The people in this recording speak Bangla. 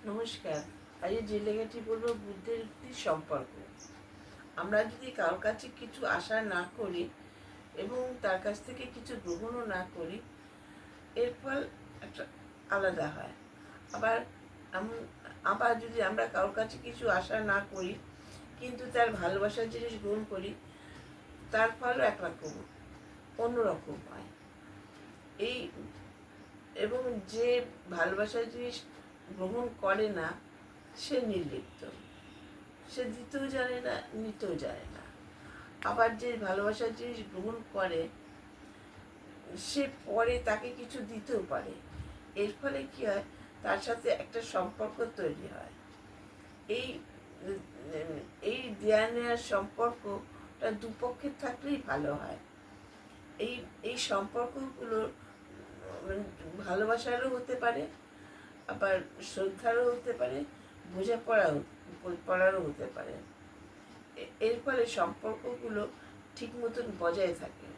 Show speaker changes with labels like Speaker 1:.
Speaker 1: নমস্কার। আজ যে লেখাটি বলবো বুদ্ধের একটি সম্পর্ক। আমরা যদি কারোর কাছে কিছু আশা না করি এবং তার কাছ থেকে কিছু গ্রহণও না করি, এর ফল একটা আলাদা হয়। আবার আবার যদি আমরা কারোর কাছে কিছু আশা না করি কিন্তু তার ভালোবাসার জিনিস গ্রহণ করি, তার ফলও একরকম অন্যরকম হয়। এই এবং যে ভালোবাসার জিনিস গ্রহণ করে না সে নির্লিপ্ত, সে দিতেও জানে না, নিতেও জানে না। আবার যে ভালোবাসার জিনিস গ্রহণ করে সে পরে তাকে কিছু দিতেও পারে। এর ফলে কি হয়, তার সাথে একটা সম্পর্ক তৈরি হয়। এই এই দেয়া নেওয়ার সম্পর্কটা দুপক্ষের থাকলেই ভালো হয়। এই এই সম্পর্কগুলো ভালোবাসারও হতে পারে, আবার শ্রদ্ধারও হতে পারে, বোঝাপড়ারও হতে পারে। এর ফলে সম্পর্কগুলো ঠিক মতন বজায় থাকে।